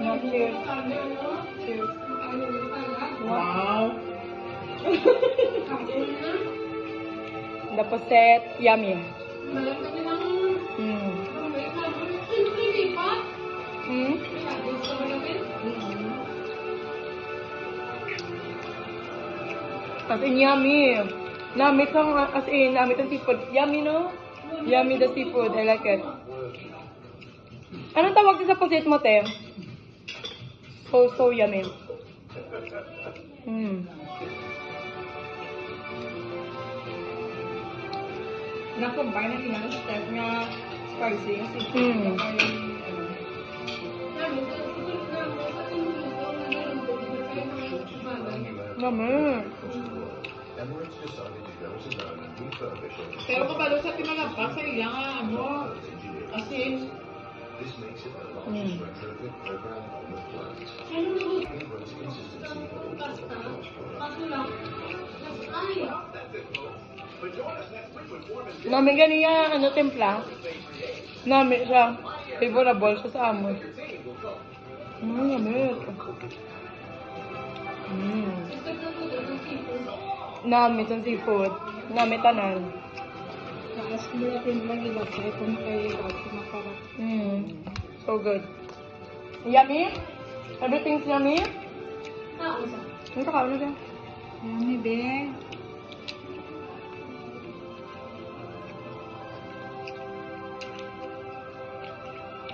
No, cheers. Cheers. Wow. The poset, yummy. As in yummy. Yummy itong, as in, yummy itong seafood. Yummy, no? Yummy the seafood. I like it. Anong tawag sa poset mo, te? So yummy. Na-combine na ginagawa sa type nga spicy. Mama. Pero kapalo sa pinagabak sa ilang ano, asin. Nami ganiya, ano, templa. Nami siya. Favorable siya sa amon. Nami. Nami itong seafood. Nami tanan. Tapos natin lang ilagay kung kayo makarap. So good. Yummy? Everything's yummy? Ano ka? Ano ka? Yummy, be.